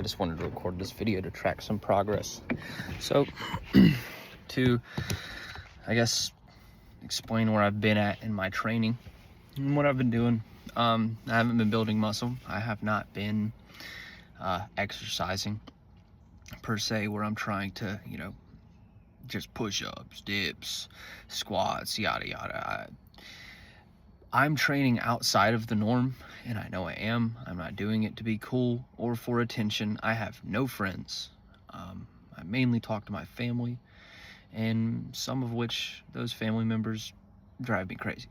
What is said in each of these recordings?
just wanted to record this video to track some progress. So, to, I guess, explain where I've been at in my training and what I've been doing. I haven't been building muscle. I have not been exercising per se, where I'm trying to, just push-ups, dips, squats, yada yada. I'm training outside of the norm, and I know I am. I'm not doing it to be cool or for attention. I have no friends. I mainly talk to my family, and some of which those family members drive me crazy.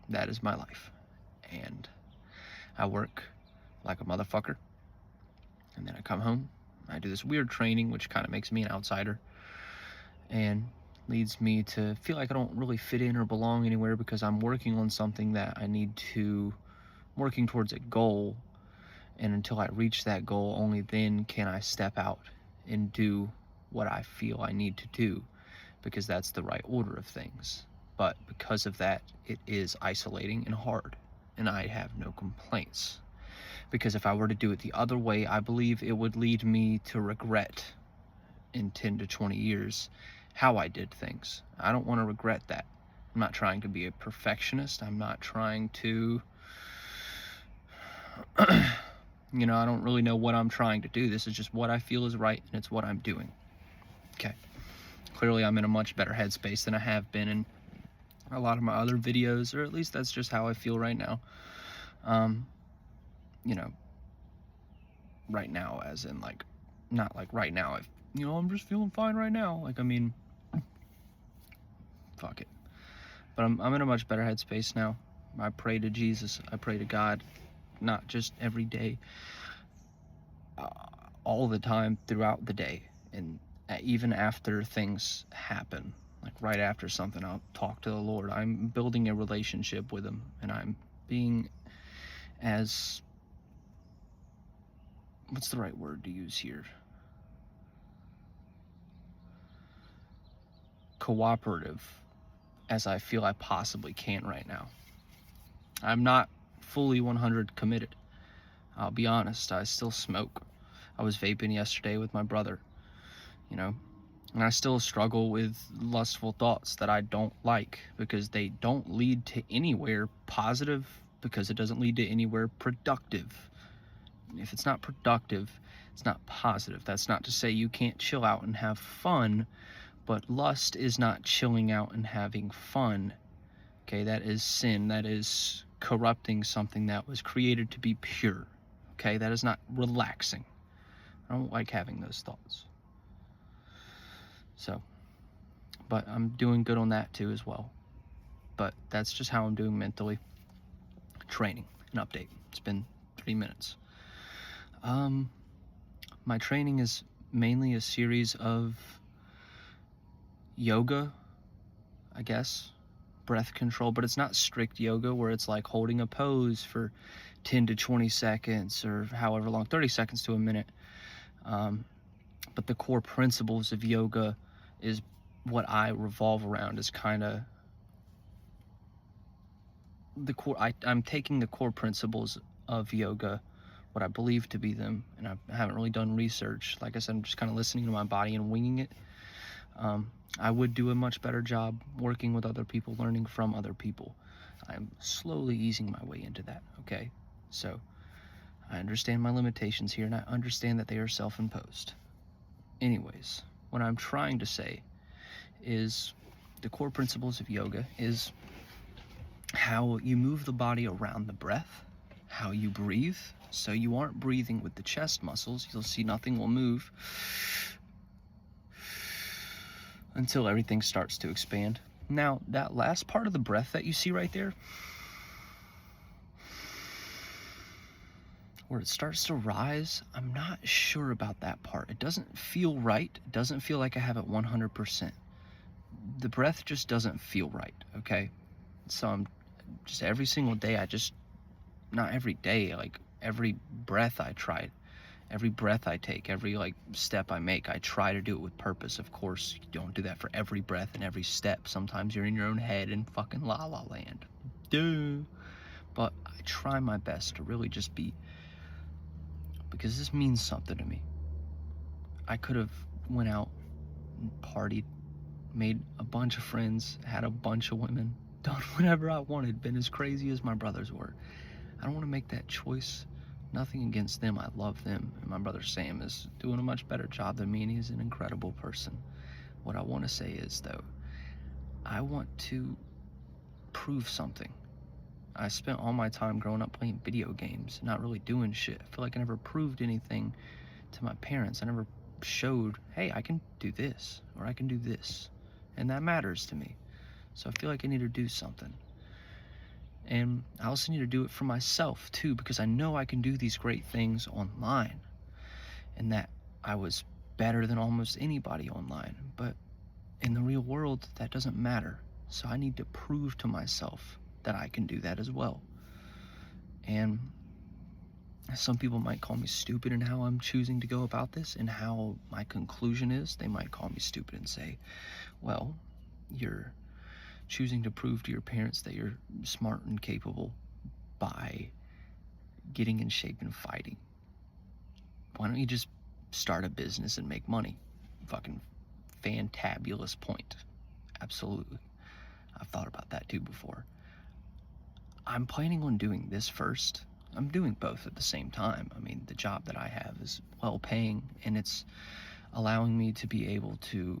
That is my life. And I work like a motherfucker, and then I come home. I do this weird training, which kind of makes me an outsider, and leads me to feel like I don't really fit in or belong anywhere, because I'm working on something that I need to, working towards a goal, and until I reach that goal, only then can I step out and do what I feel I need to do, because that's the right order of things. But because of that, it is isolating and hard, and I have no complaints, because if I were to do it the other way, I believe it would lead me to regret in 10 to 20 years how I did things. I don't want to regret that. I'm not trying to be a perfectionist. I'm not trying to, I don't really know what I'm trying to do. This is just what I feel is right, and it's what I'm doing. Okay. Clearly, I'm in a much better headspace than I have been in a lot of my other videos, or at least that's just how I feel right now. Right now, as in, like, not like right now, I'm just feeling fine right now. Like, I mean, fuck it. But I'm in a much better headspace now. I pray to Jesus. I pray to God, not just every day, all the time throughout the day. And even after things happen, like right after something, I'll talk to the Lord. I'm building a relationship with Him, and I'm being as, what's the right word to use here? Cooperative as I feel I possibly can right now. I'm not fully 100 committed. I'll be honest, I still smoke. I was vaping yesterday with my brother, and I still struggle with lustful thoughts that I don't like, because they don't lead to anywhere positive, because it doesn't lead to anywhere productive. If it's not productive, it's not positive. That's not to say you can't chill out and have fun, but lust is not chilling out and having fun. Okay, that is sin. That is corrupting something that was created to be pure. Okay, that is not relaxing. I don't like having those thoughts. So, but I'm doing good on that too as well. But that's just how I'm doing mentally. Training, an update. It's been 3 minutes. My training is mainly a series of yoga, I guess, breath control, but it's not strict yoga where it's like holding a pose for 10 to 20 seconds or however long, 30 seconds to a minute. But the core principles of yoga is what I revolve around, is kind of the core. I'm taking the core principles of yoga, what I believe to be them, and I haven't really done research. Like I said, I'm just kind of listening to my body and winging it. I would do a much better job working with other people, learning from other people. I'm slowly easing my way into that, okay? So I understand my limitations here, and I understand that they are self-imposed. Anyways, what I'm trying to say is the core principles of yoga is how you move the body around the breath, how you breathe. So you aren't breathing with the chest muscles. You'll see nothing will move until everything starts to expand. Now, that last part of the breath that you see right there, where it starts to rise, I'm not sure about that part. It doesn't feel right. It doesn't feel like I have it 100%. The breath just doesn't feel right, okay? So I'm just, every single day, not every day, like every breath I try, every breath I take, every step I make, I try to do it with purpose. Of course, you don't do that for every breath and every step. Sometimes you're in your own head in fucking la la land. Duh. But I try my best to really just be because this means something to me. I could have went out and partied, made a bunch of friends, had a bunch of women, done whatever I wanted, been as crazy as my brothers were. I don't want to make that choice. Nothing against them. I love them. And my brother Sam is doing a much better job than me, and he's an incredible person. What I want to say is, though, I want to prove something. I spent all my time growing up playing video games, not really doing shit. I feel like I never proved anything to my parents. I never showed, hey, I can do this, or I can do this. And that matters to me. So I feel like I need to do something. And I also need to do it for myself too, because I know I can do these great things online, and that I was better than almost anybody online. But in the real world, that doesn't matter. So I need to prove to myself that I can do that as well. And some people might call me stupid in how I'm choosing to go about this and how my conclusion is. They might call me stupid and say, well, you're choosing to prove to your parents that you're smart and capable by getting in shape and fighting. Why don't you just start a business and make money? Fucking fantabulous point. Absolutely. I've thought about that too before. I'm planning on doing this first. I'm doing both at the same time. I mean, the job that I have is well paying, and it's allowing me to be able to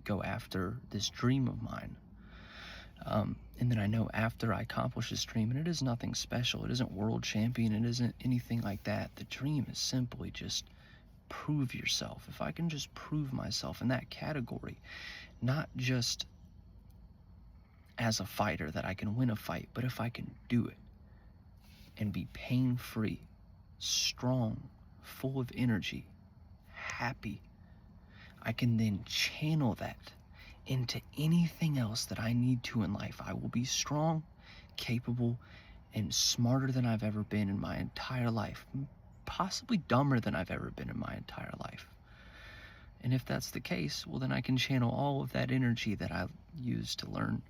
go after this dream of mine. And then I know after I accomplish this dream, and it is nothing special, it isn't world champion, it isn't anything like that. The dream is simply just prove yourself. If I can just prove myself in that category, not just as a fighter that I can win a fight, but if I can do it and be pain-free, strong, full of energy, happy, I can then channel that into anything else that I need to in life. I will be strong, capable, and smarter than I've ever been in my entire life. Possibly dumber than I've ever been in my entire life. And if that's the case, well, then I can channel all of that energy that I used to learn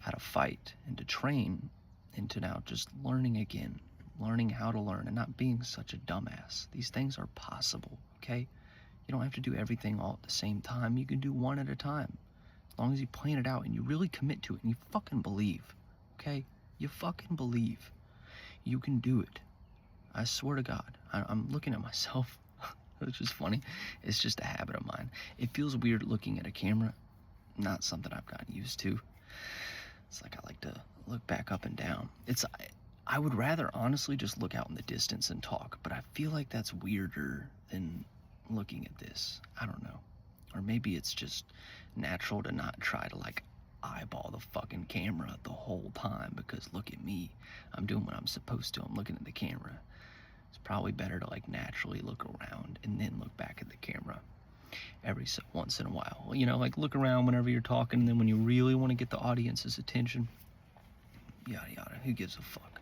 how to fight and to train into now just learning again, learning how to learn and not being such a dumbass. These things are possible, okay? You don't have to do everything all at the same time. You can do one at a time. As long as you plan it out and you really commit to it and you fucking believe, okay? You fucking believe. You can do it. I swear to God. I'm looking at myself, which is funny. It's just a habit of mine. It feels weird looking at a camera. Not something I've gotten used to. It's like I like to look back up and down. I would rather honestly just look out in the distance and talk, but I feel like that's weirder than looking at this. I don't know. Or maybe it's just natural to not try to like eyeball the fucking camera the whole time, because look at me. I'm doing what I'm supposed to. I'm looking at the camera. It's probably better to like naturally look around and then look back at the camera every once in a while. You know, like look around whenever you're talking, and then when you really want to get the audience's attention, yada yada, who gives a fuck?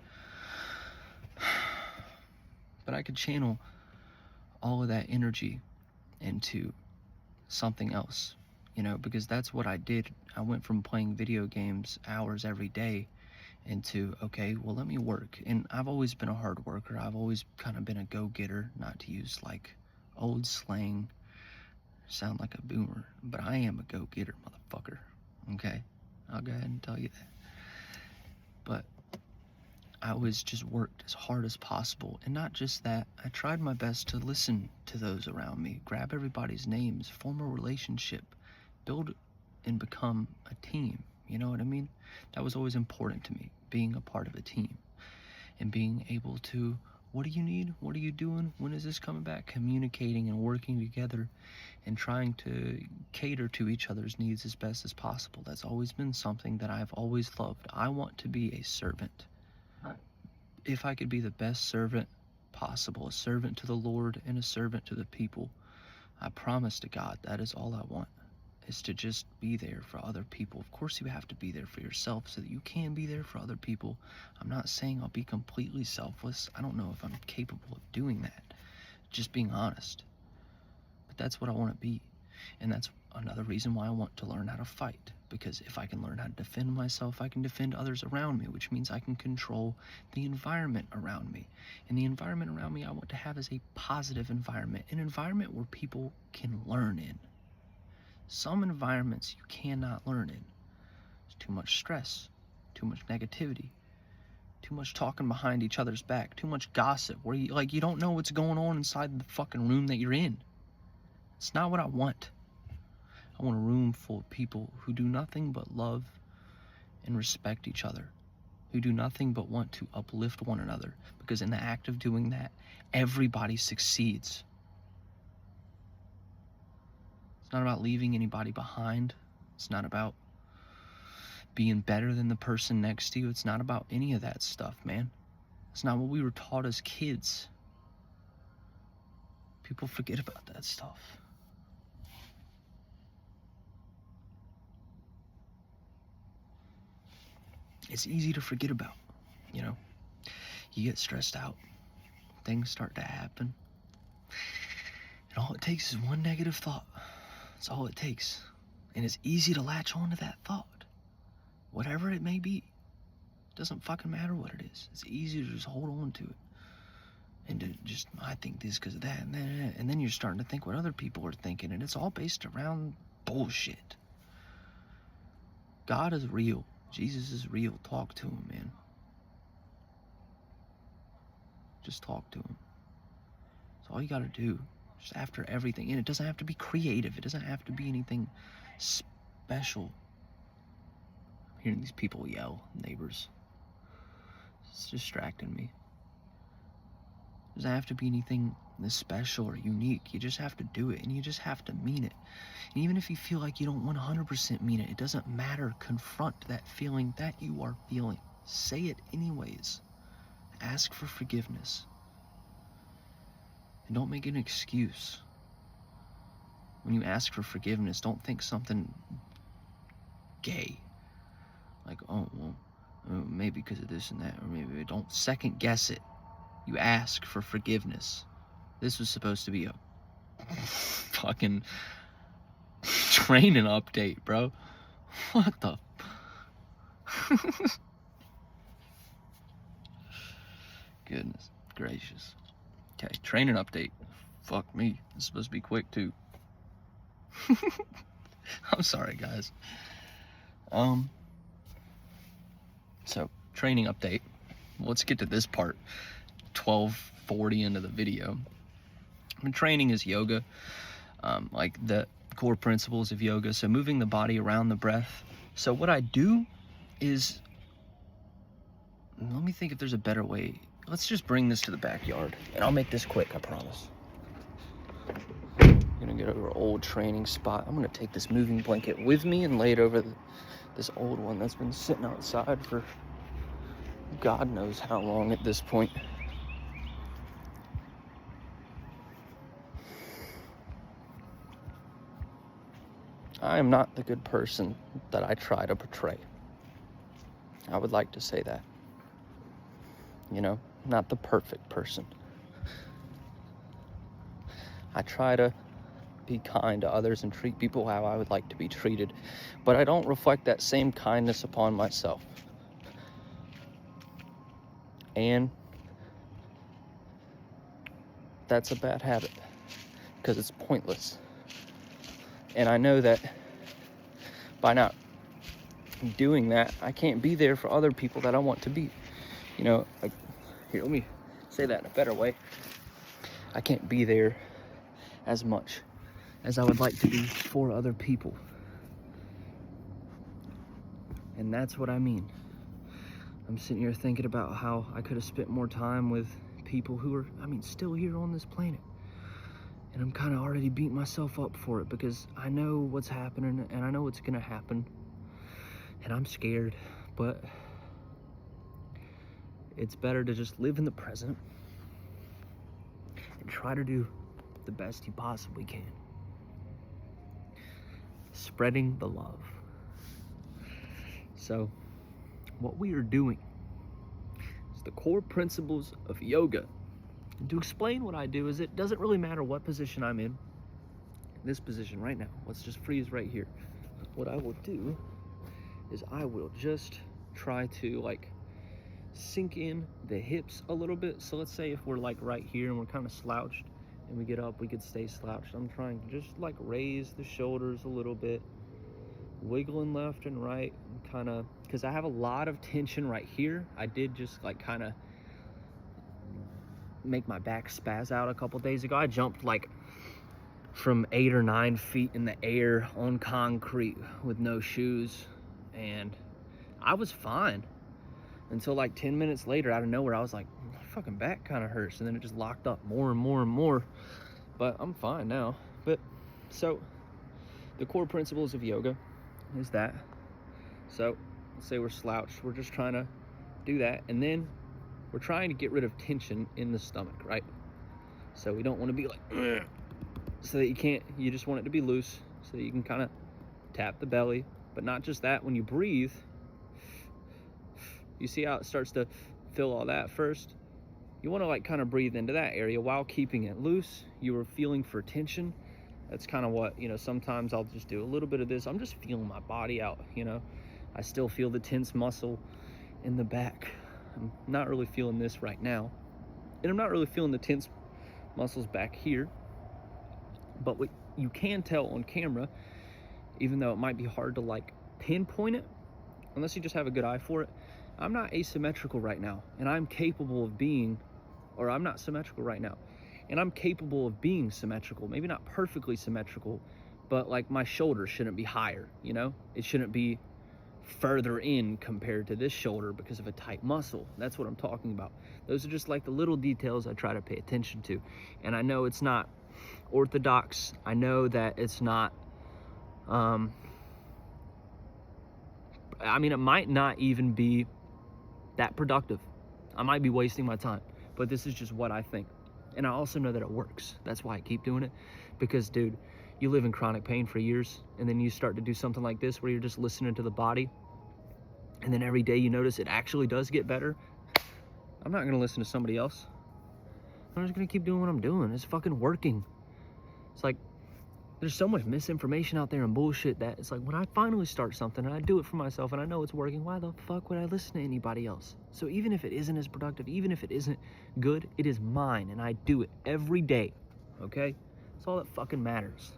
But I could channel all of that energy into something else, you know, because that's what I did. I went from playing video games hours every day into, okay, well, let me work. And I've always been a hard worker. I've always kind of been a go-getter, not to use like old slang, sound like a boomer, but I am a go-getter, motherfucker, okay? I'll go ahead and tell you that. But I always just worked as hard as possible. And not just that, I tried my best to listen to those around me, grab everybody's names, form a relationship, build and become a team. You know what I mean? That was always important to me, being a part of a team and being able to, what do you need? What are you doing? When is this coming back? Communicating and working together and trying to cater to each other's needs as best as possible. That's always been something that I've always loved. I want to be a servant. If I could be the best servant possible, a servant to the Lord and a servant to the people, I promise to God that is all I want, is to just be there for other people. Of course you have to be there for yourself so that you can be there for other people. I'm not saying I'll be completely selfless. I don't know if I'm capable of doing that, just being honest. But that's what I want to be. And that's another reason why I want to learn how to fight. Because if I can learn how to defend myself, I can defend others around me, which means I can control the environment around me. And the environment around me I want to have is a positive environment, an environment where people can learn in. Some environments you cannot learn in. There's too much stress, too much negativity, too much talking behind each other's back, too much gossip, where you don't know what's going on inside the fucking room that you're in. It's not what I want. I want a room full of people who do nothing but love and respect each other, who do nothing but want to uplift one another, because in the act of doing that, everybody succeeds. It's not about leaving anybody behind. It's not about being better than the person next to you. It's not about any of that stuff, man. It's not what we were taught as kids. People forget about that stuff. It's easy to forget about, you know. You get stressed out, things start to happen, and all it takes is one negative thought. That's all it takes. And it's easy to latch on to that thought, whatever it may be. It doesn't fucking matter what it is. It's easy to just hold on to it and to just, I think this because of that, and then you're starting to think what other people are thinking, and it's all based around bullshit. God is real. Jesus is real. Talk to him, man. Just talk to him. That's all you gotta do. Just after everything. And it doesn't have to be creative. It doesn't have to be anything special. I'm hearing these people yell, neighbors. It's distracting me. It doesn't have to be anything special or unique. You just have to do it, and you just have to mean it. And even if you feel like you don't 100% mean it, it doesn't matter. Confront that feeling that you are feeling. Say it anyways. Ask for forgiveness. And don't make an excuse. When you ask for forgiveness, don't think something gay. Like, oh, well, maybe because of this and that, or maybe don't second guess it. You ask for forgiveness. This was supposed to be a fucking training update, bro. What the? Goodness gracious. Okay, training update. Fuck me. It's supposed to be quick too. I'm sorry, guys. So training update. Let's get to this part. 12:40 into the video. Training is yoga, like the core principles of yoga. So moving the body around the breath. So what I do is, let me think if there's a better way. Let's just bring this to the backyard, and I'll make this quick, I promise. I'm gonna get over an old training spot. I'm gonna take this moving blanket with me and lay it over this old one that's been sitting outside for God knows how long at this point. I am not the good person that I try to portray. I would like to say that. You know, not the perfect person. I try to be kind to others and treat people how I would like to be treated, but I don't reflect that same kindness upon myself. And that's a bad habit, because it's pointless. And I know that by not doing that, I can't be there for other people that I want to be. You know, like, here, let me say that in a better way. I can't be there as much as I would like to be for other people. And that's what I mean. I'm sitting here thinking about how I could have spent more time with people who are, still here on this planet. And I'm kind of already beating myself up for it, because I know what's happening and I know what's gonna happen. And I'm scared, but it's better to just live in the present and try to do the best you possibly can. Spreading the love. So, what we are doing is the core principles of yoga. And to explain what I do is, it doesn't really matter what position I'm in. This position right now, let's just freeze right here. What I will do is I will just try to like sink in the hips a little bit. So let's say if we're like right here and we're kind of slouched and we get up, we could stay slouched. I'm trying to just like raise the shoulders a little bit, wiggling left and right, and kind of, because I have a lot of tension right here. I did just like kind of make my back spaz out a couple days ago. I jumped like from 8 or 9 feet in the air on concrete with no shoes, and I was fine until like 10 minutes later, out of nowhere, I was like, my fucking back kind of hurts, and then it just locked up more and more and more. But I'm fine now. But so the core principles of yoga is that. So let's say we're slouched, we're just trying to do that, and then we're trying to get rid of tension in the stomach, right? So we don't want to be like ugh, so that you just want it to be loose, so that you can kind of tap the belly. But not just that, when you breathe, you see how it starts to fill all that first? You want to like kind of breathe into that area while keeping it loose. You are feeling for tension. That's kind of what, you know, sometimes I'll just do a little bit of this. I'm just feeling my body out, you know. I still feel the tense muscle in the back. I'm not really feeling this right now. And I'm not really feeling the tense muscles back here. But what you can tell on camera, even though it might be hard to like pinpoint it, unless you just have a good eye for it, I'm not asymmetrical right now, and I'm capable of being, or I'm not symmetrical right now, and I'm capable of being symmetrical. Maybe not perfectly symmetrical, but like my shoulder shouldn't be higher, you know? It shouldn't be further in compared to this shoulder because of a tight muscle. That's what I'm talking about. Those are just like the little details I try to pay attention to. And I know it's not orthodox. I know that it's not, I mean, it might not even be that productive. I might be wasting my time, but this is just what I think. And I also know that it works. That's why I keep doing it. Because, dude, you live in chronic pain for years, and then you start to do something like this where you're just listening to the body, and then every day you notice it actually does get better. I'm not gonna listen to somebody else. I'm just gonna keep doing what I'm doing. It's fucking working. It's like, there's so much misinformation out there and bullshit that it's like, when I finally start something and I do it for myself and I know it's working, why the fuck would I listen to anybody else? So even if it isn't as productive, even if it isn't good, it is mine, and I do it every day, okay? That's all that fucking matters.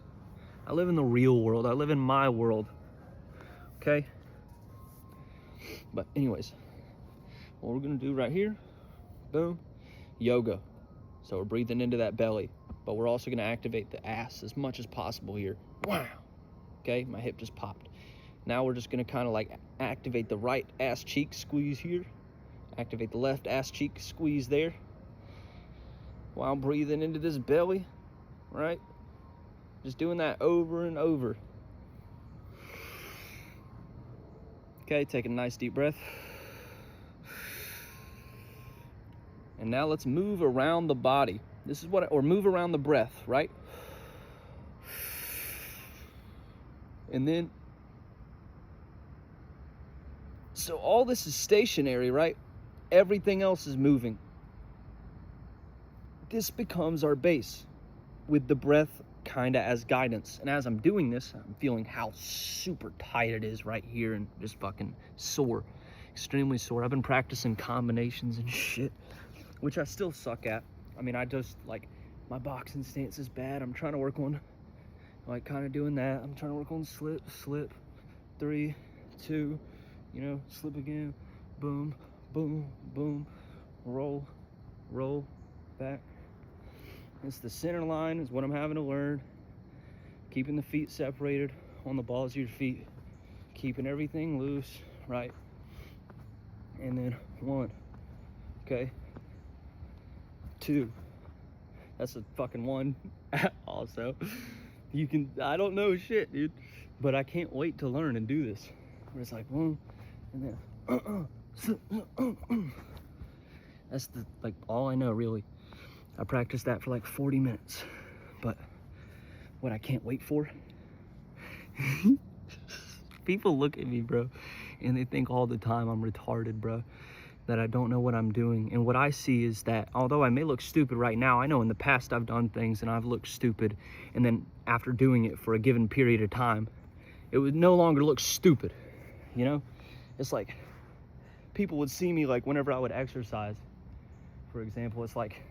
I live in the real world. I live in my world, okay? But anyways, what we're gonna do right here, boom, yoga. So we're breathing into that belly, but we're also gonna activate the ass as much as possible here. Wow. Okay, my hip just popped. Now we're just gonna kind of like activate the right ass cheek, squeeze here. Activate the left ass cheek, squeeze there. While breathing into this belly, right? Just doing that over and over. Okay, take a nice deep breath. And now let's move around the body. This is or move around the breath, right? And then, so all this is stationary, right? Everything else is moving. This becomes our base with the breath kind of as guidance. And as I'm doing this, I'm feeling how super tight it is right here and just fucking sore, extremely sore. I've been practicing combinations and shit, which I still suck at. I mean, I just, like, my boxing stance is bad. I'm trying to work on, like, kind of doing that. I'm trying to work on slip, 3, 2, you know, slip again, boom, boom, boom, roll, back. It's the center line is what I'm having to learn. Keeping the feet separated on the balls of your feet. Keeping everything loose, right? And then 1, okay? 2, that's a fucking 1 also. You can, I don't know shit, dude, but I can't wait to learn and do this. Where it's like 1, and then that's the, like, all I know really. I practiced that for like 40 minutes, but what I can't wait for, people look at me, bro, and they think all the time I'm retarded, bro, that I don't know what I'm doing. And what I see is that although I may look stupid right now, I know in the past I've done things and I've looked stupid, and then after doing it for a given period of time, it would no longer look stupid, you know? It's like people would see me like whenever I would exercise, for example. It's like,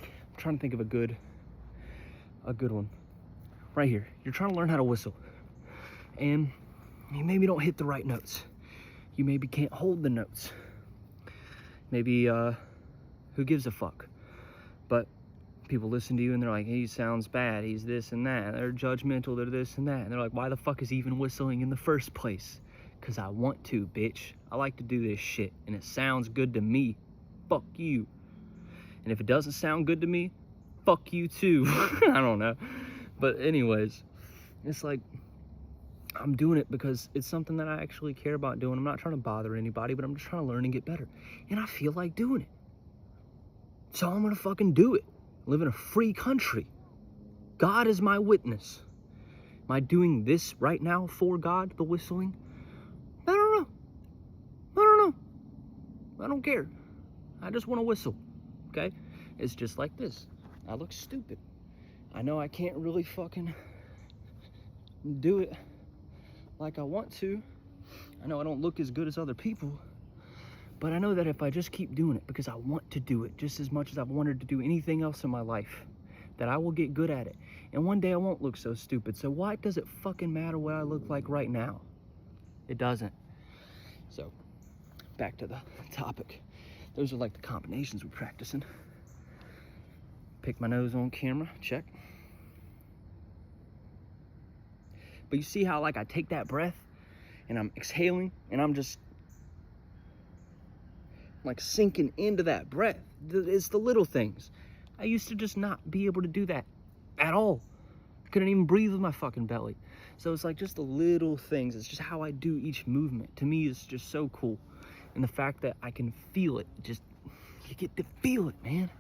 I'm trying to think of a good one. Right here, you're trying to learn how to whistle, and you maybe don't hit the right notes. You maybe can't hold the notes. Maybe, who gives a fuck? But people listen to you and they're like, he sounds bad, he's this and that. They're judgmental, they're this and that. And they're like, why the fuck is he even whistling in the first place? Because I want to, bitch. I like to do this shit, and it sounds good to me. Fuck you. And if it doesn't sound good to me, fuck you too. I don't know. But anyways, it's like, I'm doing it because it's something that I actually care about doing. I'm not trying to bother anybody, but I'm just trying to learn and get better. And I feel like doing it. So I'm gonna fucking do it. I live in a free country. God is my witness. Am I doing this right now for God, the whistling? I don't know. I don't care. I just want to whistle, okay? It's just like this. I look stupid. I know I can't really fucking do it like I want to. I know I don't look as good as other people, but I know that if I just keep doing it, because I want to do it just as much as I've wanted to do anything else in my life, that I will get good at it. And one day I won't look so stupid. So why does it fucking matter what I look like right now? It doesn't. So, back to the topic. Those are like the combinations we're practicing. Pick my nose on camera, check. But you see how like I take that breath and I'm exhaling and I'm just like sinking into that breath. It's the little things. I used to just not be able to do that at all. I couldn't even breathe with my fucking belly. So it's like just the little things. It's just how I do each movement. To me, it's just so cool. And the fact that I can feel it, just, you get to feel it, man.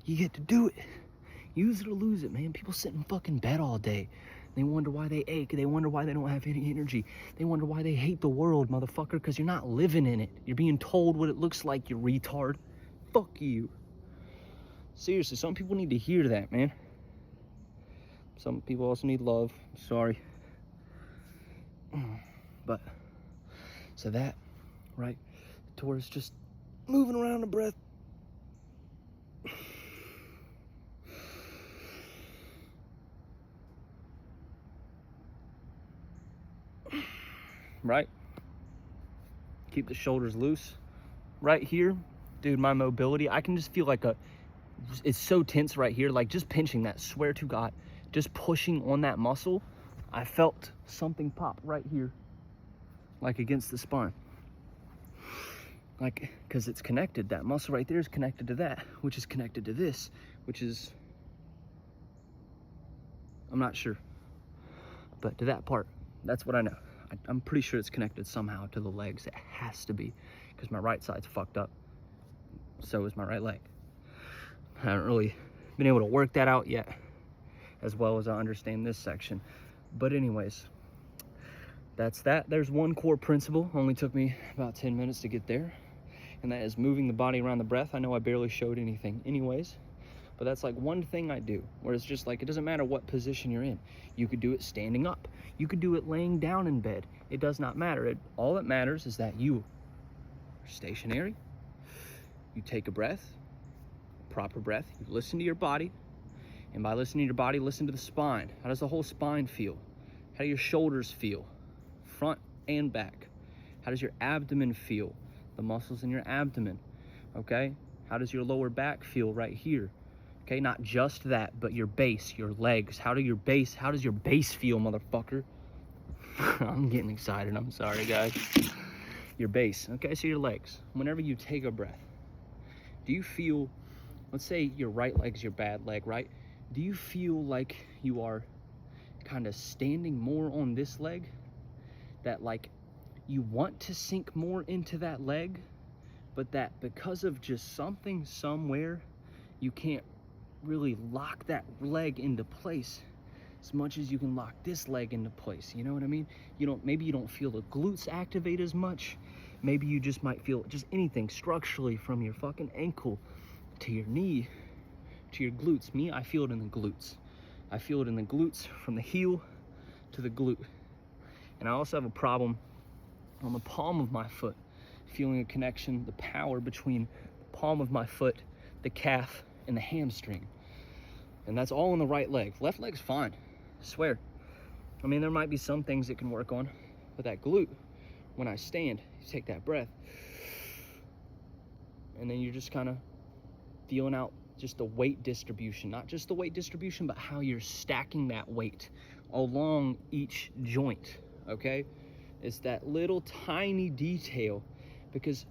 You get to do it. Use it or lose it, man. People sit in fucking bed all day. They wonder why they ache. They wonder why they don't have any energy. They wonder why they hate the world, motherfucker, because you're not living in it. You're being told what it looks like, you retard. Fuck you. Seriously, some people need to hear that, man. Some people also need love. Sorry. But, so that, right, towards just moving around the breath. Right? Keep the shoulders loose. Right here, dude, my mobility, I can just feel like it's so tense right here, like just pinching that, swear to God, just pushing on that muscle, I felt something pop right here, like against the spine. Like, because it's connected, that muscle right there is connected to that, which is connected to this, which is, I'm not sure, but to that part, that's what I know. I'm pretty sure it's connected somehow to the legs. It has to be, because my right side's fucked up. So is my right leg. I haven't really been able to work that out yet, as well as I understand this section. But anyways, that's that. There's one core principle. Only took me about 10 minutes to get there. And that is moving the body around the breath. I know I barely showed anything anyways, but that's like one thing I do, where it's just like, it doesn't matter what position you're in. You could do it standing up. You could do it laying down in bed. It does not matter. All that matters is that you are stationary. You take a breath, proper breath. You listen to your body. And by listening to your body, listen to the spine. How does the whole spine feel? How do your shoulders feel? Front and back. How does your abdomen feel? The muscles in your abdomen, okay? How does your lower back feel right here? Okay, not just that, but your base, your legs. How does your base feel, motherfucker? I'm getting excited, I'm sorry, guys. Your base, okay, so your legs. Whenever you take a breath, do you feel, let's say your right leg's your bad leg, right? Do you feel like you are kind of standing more on this leg? That like you want to sink more into that leg, but that because of just something somewhere, you can't really lock that leg into place as much as you can lock this leg into place. You know what I mean? Maybe you don't feel the glutes activate as much. Maybe you just might feel just anything structurally from your fucking ankle to your knee to your glutes. Me, I feel it in the glutes. I feel it in the glutes from the heel to the glute. And I also have a problem on the palm of my foot, feeling a connection, the power between the palm of my foot, the calf, and the hamstring. And that's all in the right leg. Left leg's fine, I swear. I mean, there might be some things it can work on, but that glute, when I stand, you take that breath, and then you're just kind of feeling out just the weight distribution, not just the weight distribution, but how you're stacking that weight along each joint, okay? It's that little tiny detail, because,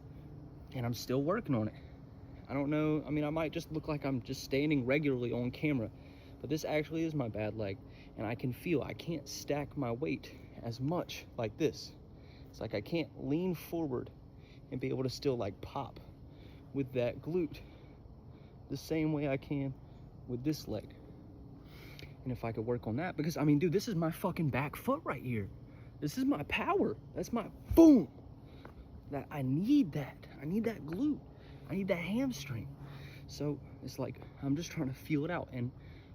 and I'm still working on it. I don't know, I mean, I might just look like I'm just standing regularly on camera, but this actually is my bad leg, and I can feel I can't stack my weight as much like this. It's like I can't lean forward and be able to still like pop with that glute the same way I can with this leg. And if I could work on that, because I mean, dude, this is my fucking back foot right here. This is my power. That's my boom. That I need that. I need that glute. I need that hamstring. So it's like, I'm just trying to feel it out. And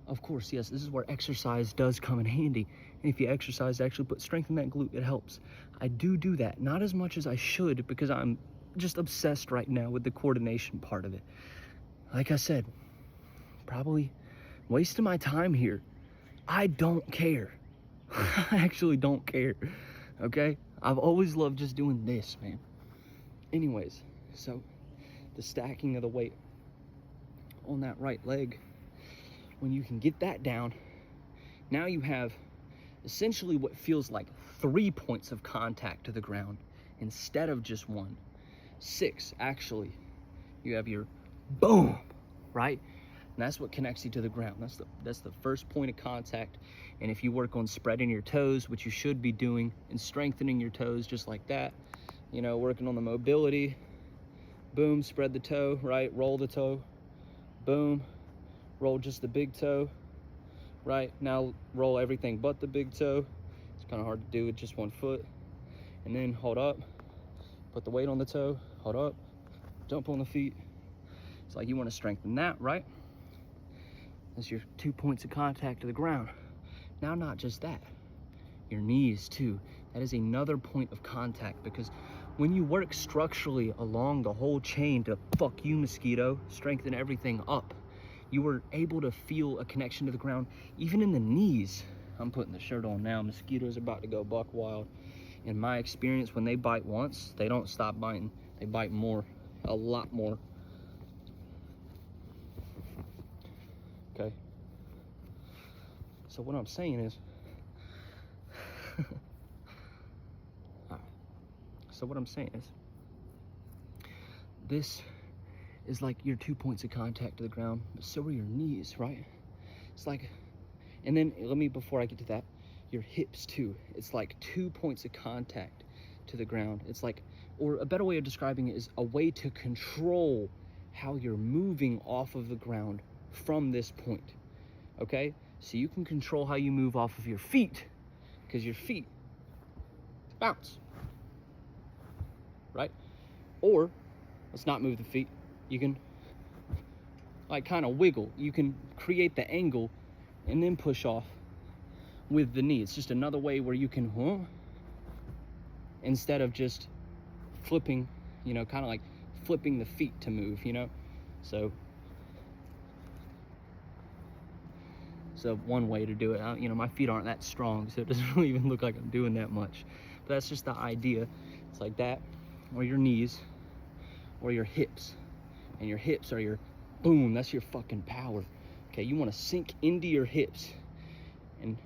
of course, yes, this is where exercise does come in handy. And if you exercise to actually put strength in that glute, it helps. I do that, not as much as I should, because I'm just obsessed right now with the coordination part of it. Like I said, probably wasting my time here. I don't care. I actually don't care, okay? I've always loved just doing this, man. Anyways, so the stacking of the weight on that right leg, when you can get that down, now you have essentially what feels like 3 points of contact to the ground instead of just 1. 6, actually. You have your boom, right? And that's what connects you to the ground. That's the first point of contact. And if you work on spreading your toes, which you should be doing, and strengthening your toes just like that, you know, working on the mobility, boom, spread the toe, right? Roll the toe, boom, roll just the big toe, right? Now roll everything but the big toe. It's kind of hard to do with just one foot. And then hold up, put the weight on the toe, hold up, jump on the feet. It's like you want to strengthen that, right? That's your 2 points of contact to the ground. Now, not just that, your knees too. That is another point of contact, because when you work structurally along the whole chain to fuck you, mosquito, strengthen everything up, you were able to feel a connection to the ground, even in the knees. I'm putting the shirt on now. Mosquitoes are about to go buck wild. In my experience, when they bite once, they don't stop biting. They bite more, a lot more. Okay. So what I'm saying is, this is like your 2 points of contact to the ground, but so are your knees, right? It's like, and then before I get to that, your hips too. It's like 2 points of contact to the ground. It's like, or a better way of describing it is a way to control how you're moving off of the ground from this point, okay? So you can control how you move off of your feet, because your feet bounce, right? Or, let's not move the feet. You can like kind of wiggle. You can create the angle and then push off with the knee. It's just another way where you can, instead of just flipping, you know, kind of like flipping the feet to move, you know? So one way to do it. You know, my feet aren't that strong, so it doesn't really even look like I'm doing that much. But that's just the idea. It's like that, or your knees, or your hips. And your hips are your boom, that's your fucking power. Okay, you want to sink into your hips. And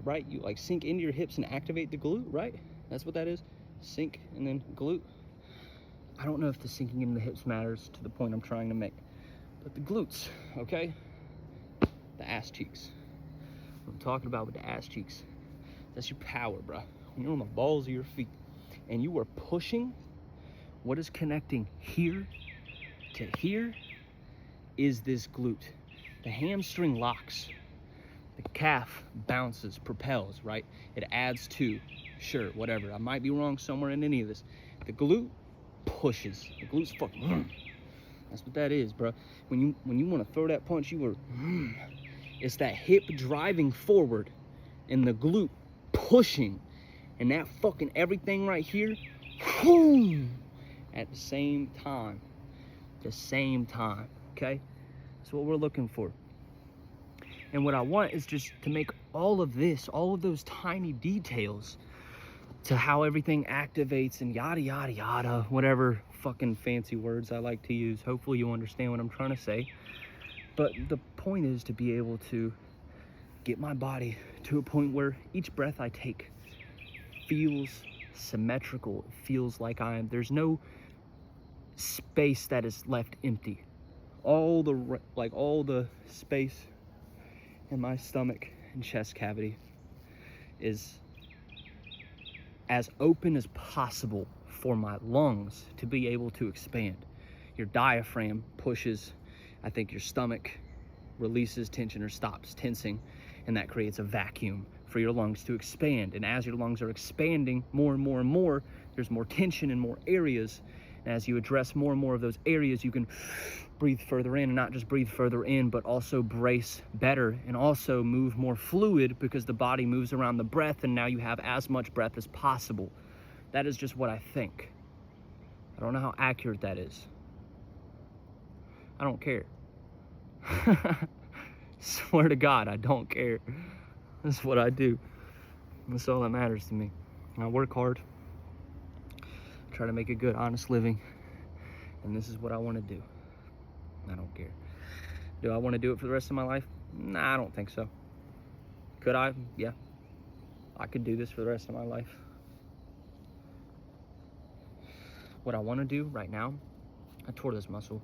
right, you like sink into your hips and activate the glute, right? That's what that is. Sink and then glute. I don't know if the sinking into the hips matters to the point I'm trying to make, but the glutes, okay? The ass cheeks. What I'm talking about with the ass cheeks, that's your power, bro. When you're on the balls of your feet and you are pushing, what is connecting here to here is this glute. The hamstring locks, the calf bounces, propels, right? It adds to, sure, whatever. I might be wrong somewhere in any of this. The glute pushes. The glute's fucking, that's what that is, bro. When you want to throw that punch, you are, it's that hip driving forward and the glute pushing, and that fucking everything right here Boom! At the same time. Okay? That's what we're looking for. And what I want is just to make all of this, all of those tiny details to how everything activates and yada, yada, yada, whatever fucking fancy words I like to use. Hopefully you understand what I'm trying to say. But the point is to be able to get my body to a point where each breath I take feels symmetrical. It feels like there's no space that is left empty. All the space in my stomach and chest cavity is as open as possible for my lungs to be able to expand. Your diaphragm pushes, I think your stomach releases tension or stops tensing, and that creates a vacuum for your lungs to expand. And as your lungs are expanding more and more and more, there's more tension in more areas. And as you address more and more of those areas, you can breathe further in, and not just breathe further in, but also brace better and also move more fluid, because the body moves around the breath, and now you have as much breath as possible. That is just what I think. I don't know how accurate that is. I don't care. Swear to God, I don't care. That's what I do. That's all that matters to me. I work hard, try to make a good, honest living, and this is what I want to do. I don't care. Do I want to do it for the rest of my life? Nah, I don't think so. Could I? Yeah. I could do this for the rest of my life. What I want to do right now, I tore this muscle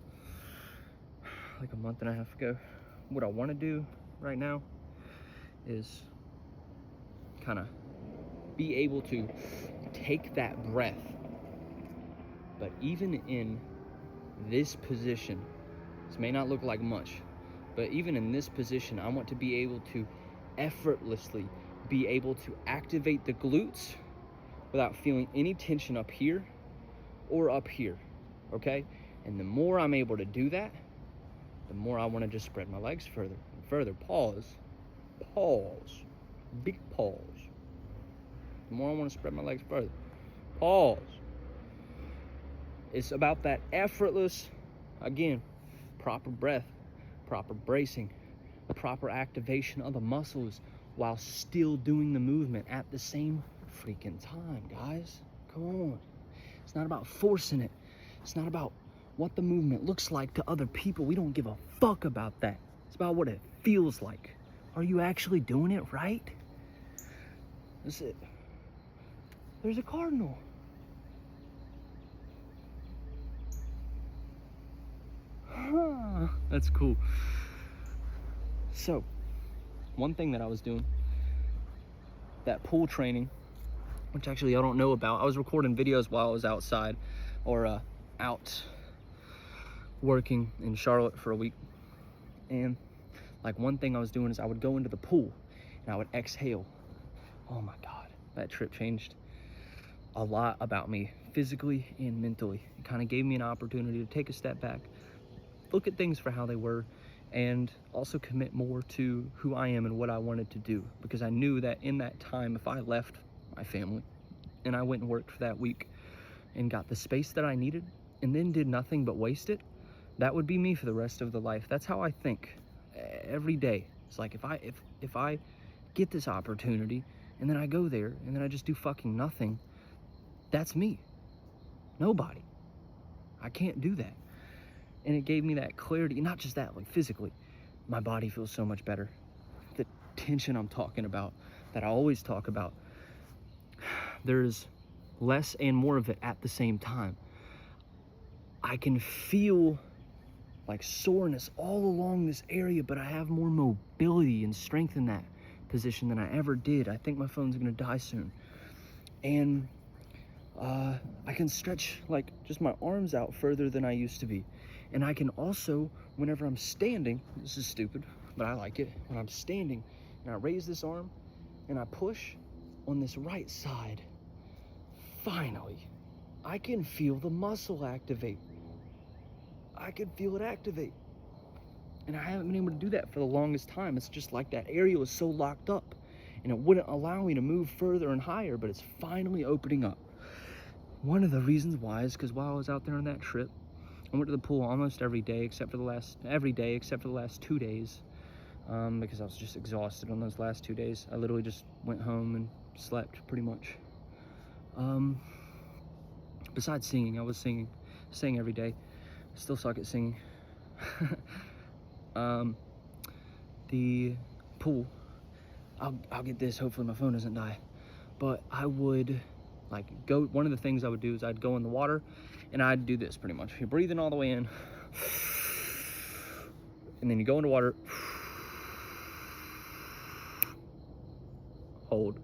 like a month and a half ago. What I want to do right now is kind of be able to take that breath, but even in this position, this may not look like much, but even in this position, I want to be able to effortlessly be able to activate the glutes without feeling any tension up here or up here, okay? And the more I'm able to do that, the more I want to just spread my legs further and further. Pause, big pause. The more I want to spread my legs further. Pause. It's about that effortless, again, proper breath, proper bracing, proper activation of the muscles while still doing the movement at the same freaking time, guys. Come on. It's not about forcing it. It's not about what the movement looks like to other people. We don't give a fuck about that. It's about what it feels like. Are you actually doing it right? That's it. There's a cardinal. Huh, that's cool. So, one thing that I was doing, that pool training, which actually I don't know about. I was recording videos while I was outside, or out working in Charlotte for a week. And like one thing I was doing is I would go into the pool and I would exhale. Oh my God, that trip changed a lot about me physically and mentally. It kind of gave me an opportunity to take a step back, look at things for how they were, and also commit more to who I am and what I wanted to do. Because I knew that in that time, if I left my family and I went and worked for that week and got the space that I needed and then did nothing but waste it, that would be me for the rest of the life. That's how I think every day. It's like if I get this opportunity and then I go there and then I just do fucking nothing, that's me. Nobody. I can't do that. And it gave me that clarity. Not just that, like physically, my body feels so much better. The tension I'm talking about, that I always talk about, there's less and more of it at the same time. I can feel like soreness all along this area, but I have more mobility and strength in that position than I ever did. I think my phone's gonna die soon. And I can stretch like just my arms out further than I used to be. And I can also, whenever I'm standing, this is stupid, but I like it. When I'm standing and I raise this arm and I push on this right side, finally, I can feel the muscle activate. I can feel it activate. And I haven't been able to do that for the longest time. It's just like that area was so locked up and it wouldn't allow me to move further and higher, but it's finally opening up. one of the reasons why is because while I was out there on that trip, I went to the pool almost every day except for the last 2 days, because I was just exhausted on those last 2 days. I literally just went home and slept pretty much. Besides singing, I was sang every day. Still suck at singing. The pool, I'll get this, hopefully my phone doesn't die, but I would like go, one of the things I would do is I'd go in the water and I'd do this pretty much. You're breathing all the way in, and then you go into water, hold,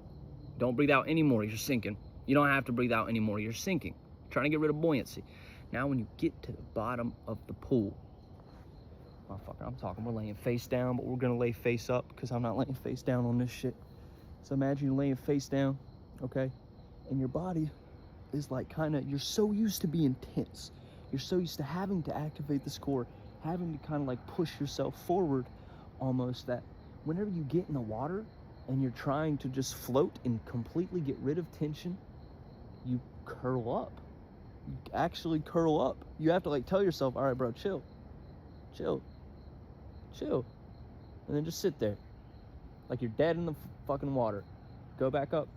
don't breathe out anymore, you're sinking. You don't have to breathe out anymore, you're sinking, trying to get rid of buoyancy. Now when you get to the bottom of the pool, we're laying face down, but we're gonna lay face up because I'm not laying face down on this shit. So imagine you're laying face down, okay? And your body is like you're so used to being tense. You're so used to having to activate this core, having to kind of like push yourself forward almost, that whenever you get in the water and you're trying to just float and completely get rid of tension, you curl up. You actually curl up. You have to like tell yourself, all right, bro, chill. And then just sit there like you're dead in the fucking water. Go back up,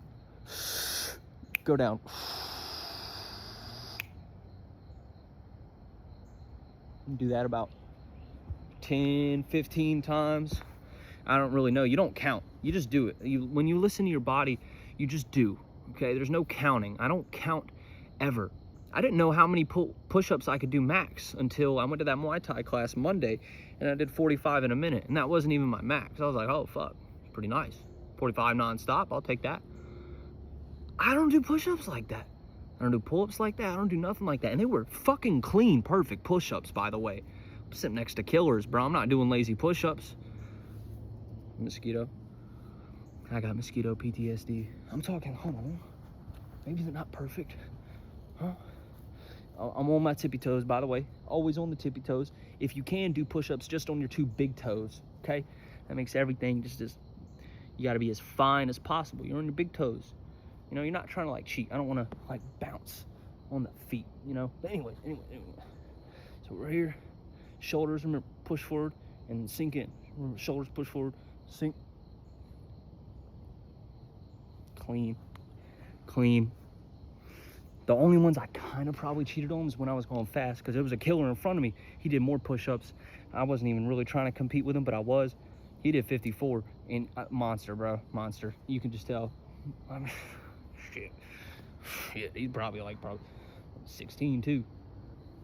go down, and do that about 10-15 times. I don't really know, you don't count, you just do it. When you listen to your body, you just do, okay? There's no counting. I don't count ever. I didn't know how many push-ups I could do max until I went to that Muay Thai class Monday, and I did 45 in a minute, and that wasn't even my max. I was like, oh fuck, pretty nice. 45 non-stop, I'll take that. I don't do push-ups like that. I don't do pull-ups like that. I don't do nothing like that. And they were fucking clean, perfect push-ups, by the way. I'm sitting next to killers, bro. I'm not doing lazy push-ups. Mosquito. I got mosquito PTSD. I'm talking, hold on. Maybe they're not perfect. Huh? I'm on my tippy toes, by the way. Always on the tippy toes. If you can, do push-ups just on your 2 big toes, okay? That makes everything just you gotta be as fine as possible. You're on your big toes. You know, you're not trying to like cheat. I don't wanna like bounce on the feet, you know? But anyway. So we're here. Shoulders, remember, push forward and sink in. Remember, shoulders, push forward, sink. Clean. The only ones I kind of probably cheated on was when I was going fast, because there was a killer in front of me. He did more push-ups. I wasn't even really trying to compete with him, but I was. He did 54, and monster, bro, monster. You can just tell. Shit, he's probably 16 too.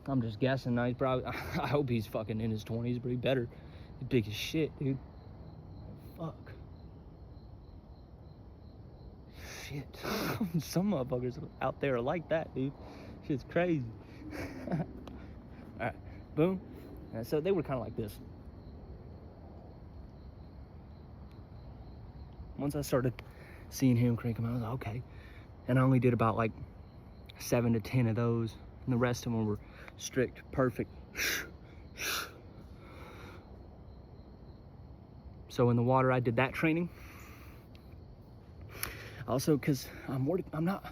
I'm just guessing. Now he's probably, I hope he's fucking in his 20s, but he better. He's big as shit, dude. Fuck. Shit. Some motherfuckers out there are like that, dude. Shit's crazy. Alright, boom. And so they were kind of like this. Once I started seeing him crank them out, I was like, okay. And I only did about like 7 to 10 of those, and the rest of them were strict, perfect. So in the water, I did that training. Also, because I'm not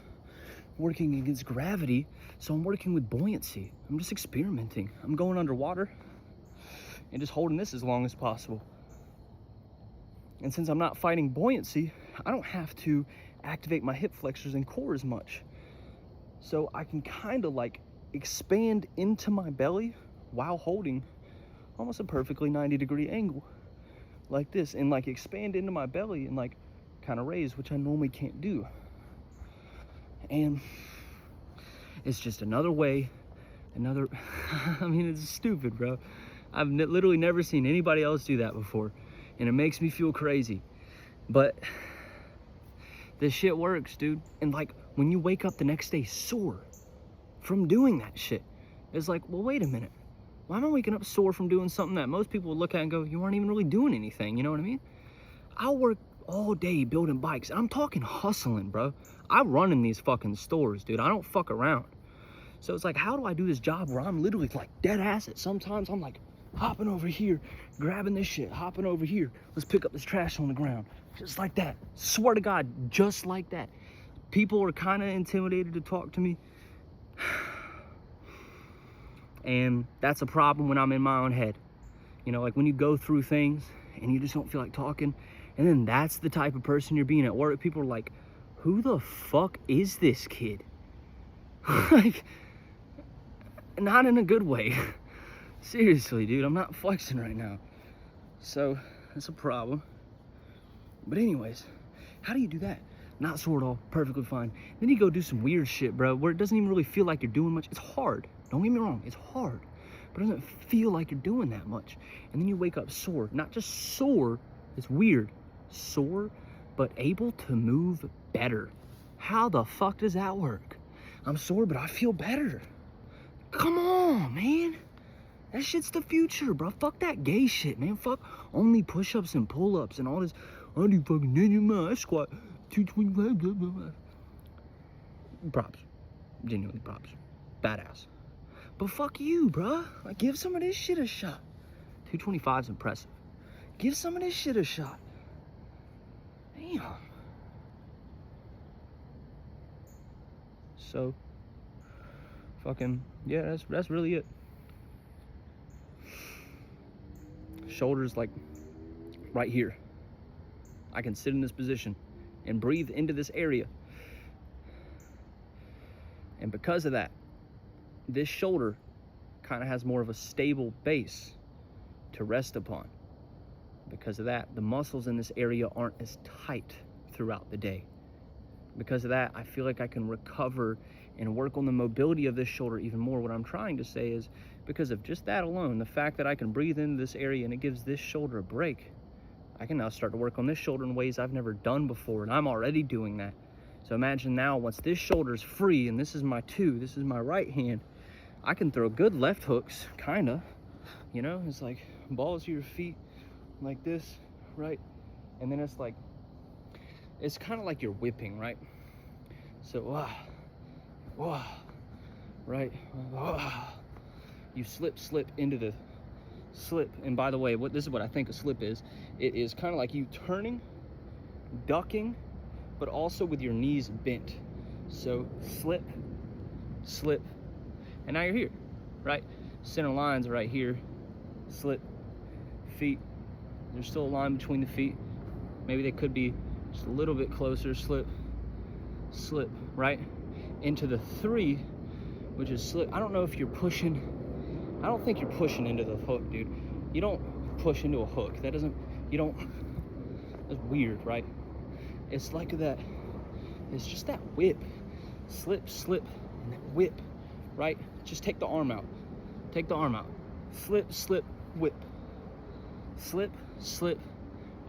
working against gravity, so I'm working with buoyancy. I'm just experimenting. I'm going underwater and just holding this as long as possible. And since I'm not fighting buoyancy, I don't have to activate my hip flexors and core as much. So I can kind of like expand into my belly while holding almost a perfectly 90-degree angle like this, and like expand into my belly and like kind of raise, which I normally can't do. And it's just another way, I mean, it's stupid, bro. I've literally never seen anybody else do that before, and it makes me feel crazy, but this shit works, dude. And like when you wake up the next day sore from doing that shit, it's like, well, wait a minute, why am I waking up sore from doing something that most people would look at and go, you weren't even really doing anything, you know what I mean? I'll work all day building bikes, and I'm talking hustling, bro. I run in these fucking stores, dude. I don't fuck around. So it's like, how do I do this job where I'm literally like dead ass it? Sometimes I'm like hopping over here, grabbing this shit, hopping over here. Let's pick up this trash on the ground. Just like that. Swear to God, just like that. People are kind of intimidated to talk to me And that's a problem when I'm in my own head. You know, like when you go through things and you just don't feel like talking, and then that's the type of person you're being at work. People are like, who the fuck is this kid? Like, not in a good way. Seriously, dude, I'm not flexing right now. So, that's a problem. But anyways, how do you do that? Not sore at all, perfectly fine. Then you go do some weird shit, bro, where it doesn't even really feel like you're doing much. It's hard. Don't get me wrong, it's hard. But it doesn't feel like you're doing that much. And then you wake up sore. Not just sore, it's weird. Sore, but able to move better. How the fuck does that work? I'm sore, but I feel better. Come on, man. That shit's the future, bro. Fuck that gay shit, man. Fuck only push-ups and pull-ups and all this. I do fucking I squat 225. Blah, blah, blah. Props. Genuinely props. Badass. But fuck you, bro. Like, give some of this shit a shot. 225 is impressive. Give some of this shit a shot. Damn. So, fucking, yeah, that's really it. Shoulders, like, right here. I can sit in this position and breathe into this area. And because of that, this shoulder kind of has more of a stable base to rest upon. Because of that, the muscles in this area aren't as tight throughout the day. Because of that, I feel like I can recover and work on the mobility of this shoulder even more. What I'm trying to say is, because of just that alone, the fact that I can breathe into this area and it gives this shoulder a break, I can now start to work on this shoulder in ways I've never done before, and I'm already doing that. So imagine now, once this shoulder's free, and this is my this is my right hand, I can throw good left hooks, kinda. You know, it's like balls to your feet, like this, right? And then it's like, it's kind of like you're whipping, right? So, right? You slip into the slip. And by the way, this is what I think a slip is. It is kind of like you turning, ducking, but also with your knees bent. So slip, and now you're here, right? Center line's right here. Slip, feet. There's still a line between the feet. Maybe they could be just a little bit closer. Slip, right? Into the 3, which is slip. I don't know if you're pushing. I don't think you're pushing into the hook, dude. You don't push into a hook. That doesn't, you don't, that's weird, right? It's like that, it's just that whip. Slip, and that whip, right? Just take the arm out. Take the arm out. Slip, whip. Slip,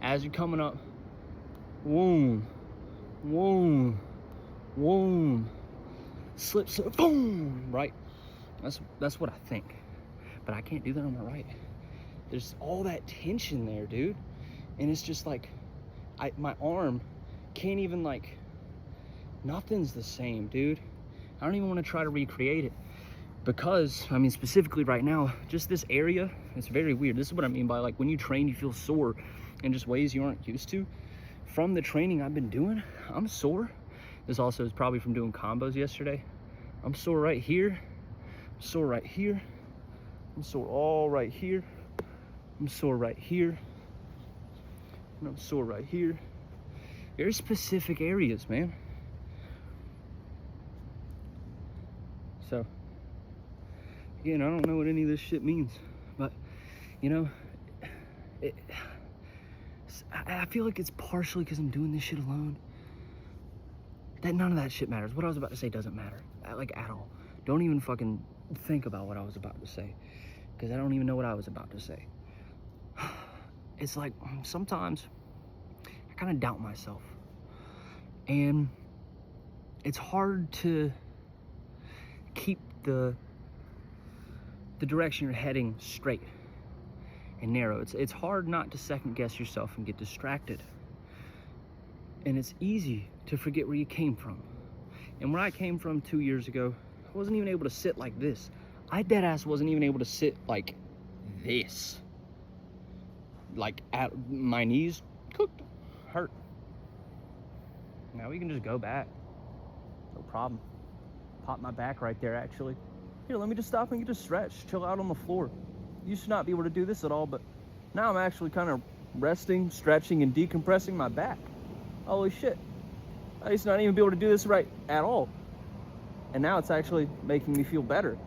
as you're coming up. Woom. Slip, boom, right? That's what I think. But I can't do that on my right. There's all that tension there, dude. And it's just like, my arm can't even, like, nothing's the same, dude. I don't even want to try to recreate it. Because, I mean, specifically right now, just this area, it's very weird. This is what I mean by, like, when you train, you feel sore in just ways you aren't used to. From the training I've been doing, I'm sore. This also is probably from doing combos yesterday. I'm sore right here. I'm sore right here. I'm sore all right here. I'm sore right here. And I'm sore right here. Very specific areas, man. So, again, I don't know what any of this shit means, but, you know, I feel like it's partially because I'm doing this shit alone. That none of that shit matters. What I was about to say doesn't matter, like, at all. Don't even fucking think about what I was about to say, because I don't even know what I was about to say. It's like, sometimes I kind of doubt myself, and it's hard to keep the direction you're heading straight and narrow. It's hard not to second guess yourself and get distracted. And it's easy to forget where you came from. And where I came from 2 years ago, I wasn't even able to sit like this. I deadass wasn't even able to sit like this. Like, at my knees cooked, hurt. Now we can just go back, no problem. Pop my back right there, actually. Here, let me just stop and get a stretch. Chill out on the floor. Used to not be able to do this at all, but now I'm actually kind of resting, stretching, and decompressing my back. Holy shit. I used to not even be able to do this right at all. And now it's actually making me feel better.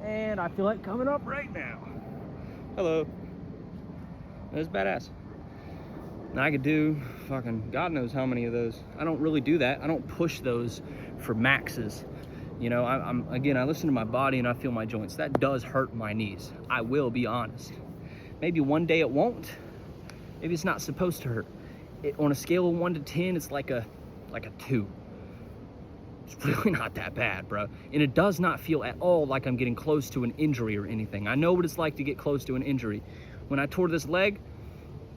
And I feel like coming up right now. Hello. That's badass. And I could do fucking God knows how many of those. I don't really do that. I don't push those for maxes. You know, I listen to my body and I feel my joints. That does hurt my knees. I will be honest. Maybe one day it won't. Maybe it's not supposed to hurt. On a scale of 1 to 10, it's like a 2. It's really not that bad, bro. And it does not feel at all like I'm getting close to an injury or anything. I know what it's like to get close to an injury. When I tore this leg,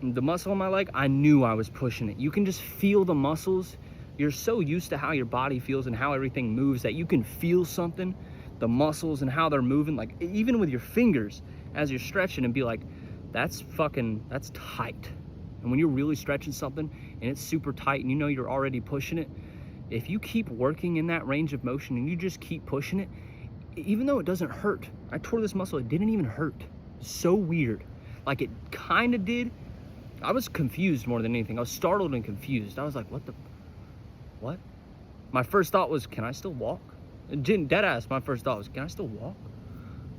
the muscle on my leg, I knew I was pushing it. You can just feel the muscles. You're so used to how your body feels and how everything moves that you can feel something, the muscles and how they're moving, like even with your fingers as you're stretching, and be like, that's tight. And when you're really stretching something and it's super tight and you know you're already pushing it, if you keep working in that range of motion and you just keep pushing it, even though it doesn't hurt, I tore this muscle, it didn't even hurt. So weird. Like it kind of did. I was confused more than anything. I was startled and confused. I was like, what? My first thought was, can I still walk? Dead ass, my first thought was, can I still walk?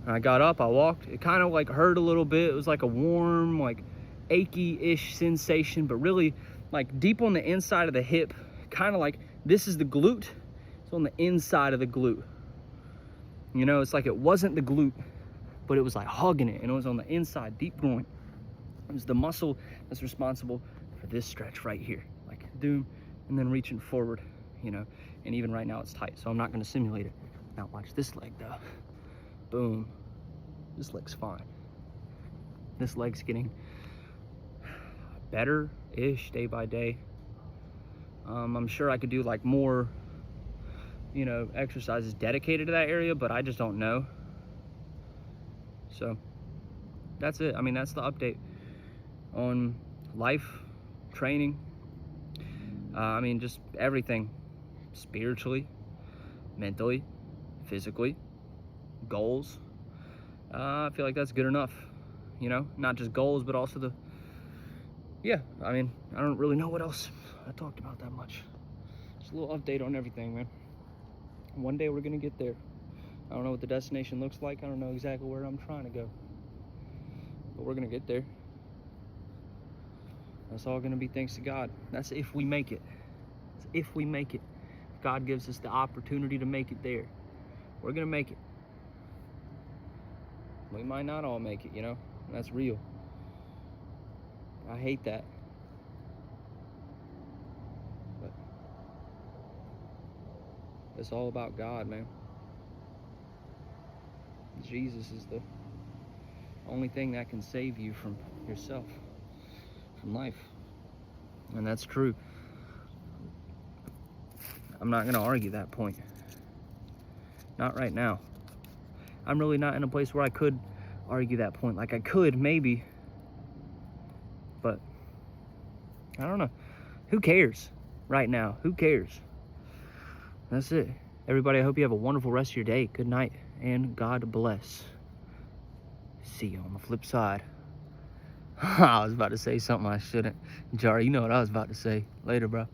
And I got up, I walked. It kind of like hurt a little bit. It was like a warm, like achy-ish sensation, but really like deep on the inside of the hip, kind of like this is the glute. It's on the inside of the glute. You know, it's like it wasn't the glute, but it was like hugging it, and it was on the inside, deep groin. It was the muscle that's responsible for this stretch right here, like doom, and then reaching forward, you know. And even right now it's tight, so I'm not going to simulate it. Now watch this leg though. Boom. This leg's fine. This leg's getting better-ish day by day. I'm sure I could do like more, you know, exercises dedicated to that area, but I just don't know. So that's it. I mean, that's the update on life, training. I mean, just everything, spiritually, mentally, physically, goals. I feel like that's good enough, you know, not just goals, but also I mean, I don't really know what else I talked about that much. Just a little update on everything, man. One day we're gonna get there. I don't know what the destination looks like. I don't know exactly where I'm trying to go, but we're gonna get there. That's all gonna be thanks to God. That's if we make it. That's if we make it. If God gives us the opportunity to make it there, we're gonna make it. We might not all make it, you know. That's real. I hate that. But it's all about God, man. Jesus is the only thing that can save you from yourself, from life. And that's true. I'm not going to argue that point. Not right now. I'm really not in a place where I could argue that point. Like I could, maybe. But I don't know. Who cares right now? Who cares? That's it. Everybody, I hope you have a wonderful rest of your day. Good night, and God bless. See you on the flip side. I was about to say something I shouldn't. Jar, you know what I was about to say. Later, bro.